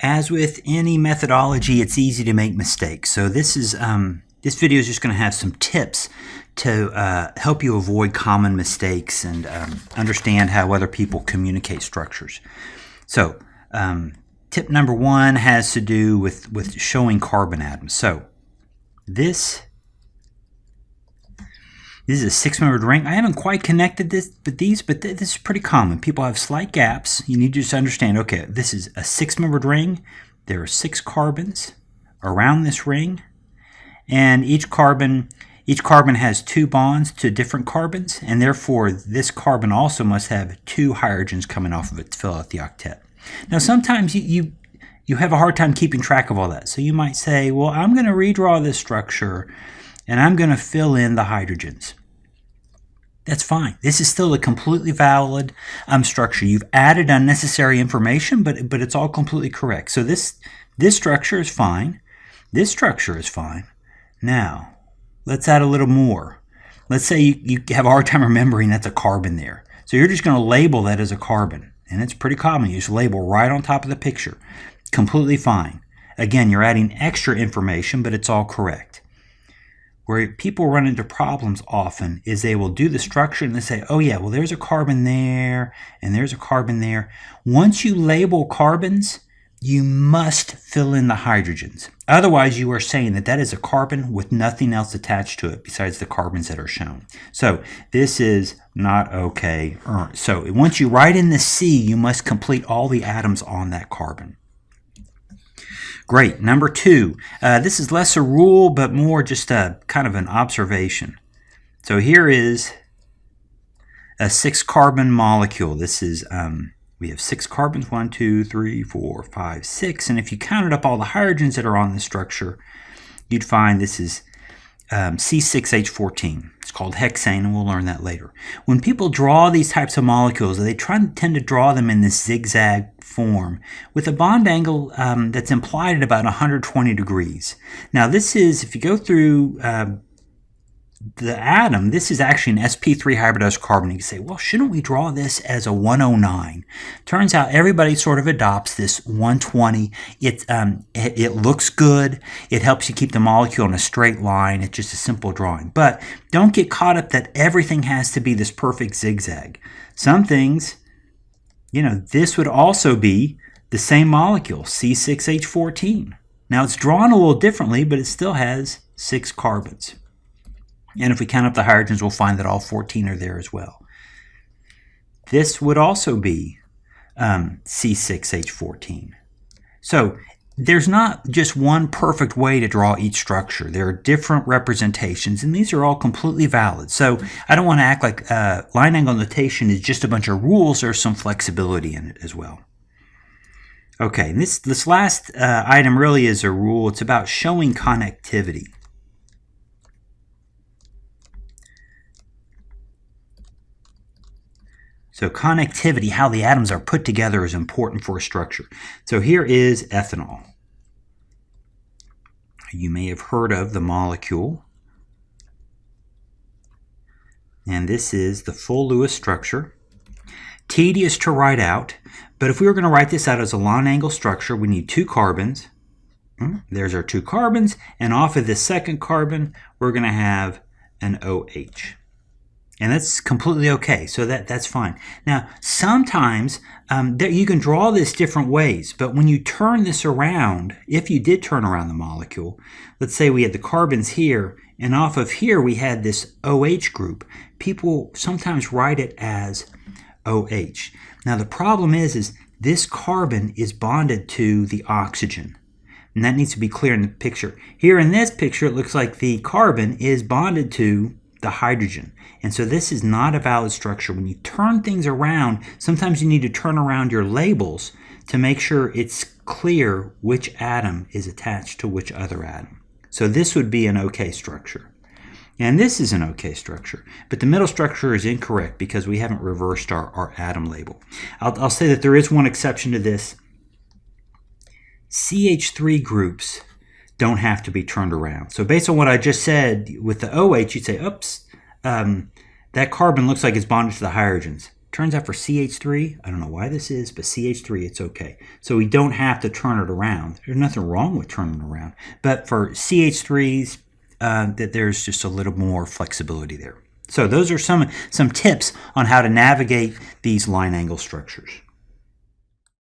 As with any methodology, it's easy to make mistakes. So this video is just going to have some tips to help you avoid common mistakes and understand how other people communicate structures. So tip number one has to do with showing carbon atoms. So this is a six-membered ring. I haven't quite connected this is pretty common. People have slight gaps. You need to just understand, okay, this is a six-membered ring. There are 6 carbons around this ring, and each carbon has 2 bonds to different carbons, and therefore this carbon also must have 2 hydrogens coming off of it to fill out the octet. Now sometimes you have a hard time keeping track of all that. So you might say, well, I'm going to redraw this structure and I'm going to fill in the hydrogens. That's fine. This is still a completely valid structure. You've added unnecessary information, but it's all completely correct. So this structure is fine. This structure is fine. Now, let's add a little more. Let's say you have a hard time remembering that's a carbon there. So you're just going to label that as a carbon. And it's pretty common. You just label right on top of the picture. Completely fine. Again, you're adding extra information, but it's all correct. Where people run into problems often is they will do the structure and they say, oh yeah, well there's a carbon there and there's a carbon there. Once you label carbons, you must fill in the hydrogens. Otherwise, you are saying that is a carbon with nothing else attached to it besides the carbons that are shown. So this is not okay. So once you write in the C, you must complete all the atoms on that carbon. Great. Number 2, this is less a rule, but more just a kind of an observation. So here is a 6-carbon molecule. This is, we have 6 carbons, 1, 2, 3, 4, 5, 6. And if you counted up all the hydrogens that are on this structure, you'd find this is C6H14. It's called hexane, and we'll learn that later. When people draw these types of molecules, they tend to draw them in this zigzag form with a bond angle that's implied at about 120 degrees. Now this is, if you go through the atom, this is actually an sp3 hybridized carbon. You can say, well, shouldn't we draw this as a 109? Turns out everybody sort of adopts this 120. It looks good. It helps you keep the molecule in a straight line. It's just a simple drawing. But don't get caught up that everything has to be this perfect zigzag. Some things, this would also be the same molecule, C6H14. Now it's drawn a little differently, but it still has 6 carbons. And if we count up the hydrogens, we'll find that all 14 are there as well. This would also be C6H14. So there's not just one perfect way to draw each structure. There are different representations, and these are all completely valid. So I don't want to act like line angle notation is just a bunch of rules. There's some flexibility in it as well. Okay, and this last item really is a rule. It's about showing connectivity. So connectivity, how the atoms are put together, is important for a structure. So here is ethanol. You may have heard of the molecule. And this is the full Lewis structure. Tedious to write out, but if we were going to write this out as a line angle structure, we need 2 carbons. There's our 2 carbons, and off of this second carbon, we're going to have an OH. And that's completely okay, so that's fine. Now, sometimes you can draw this different ways, but when you turn this around, if you did turn around the molecule, let's say we had the carbons here, and off of here we had this OH group. People sometimes write it as OH. Now, the problem is this carbon is bonded to the oxygen. And that needs to be clear in the picture. Here in this picture, it looks like the carbon is bonded to the hydrogen. And so this is not a valid structure. When you turn things around, sometimes you need to turn around your labels to make sure it's clear which atom is attached to which other atom. So this would be an okay structure. And this is an okay structure. But the middle structure is incorrect because we haven't reversed our atom label. I'll say that there is one exception to this. CH3 groups don't have to be turned around. So based on what I just said with the OH, you'd say, oops, that carbon looks like it's bonded to the hydrogens. Turns out for CH3, I don't know why this is, but CH3, it's okay. So we don't have to turn it around. There's nothing wrong with turning it around. But for CH3s, that there's just a little more flexibility there. So those are some tips on how to navigate these line angle structures.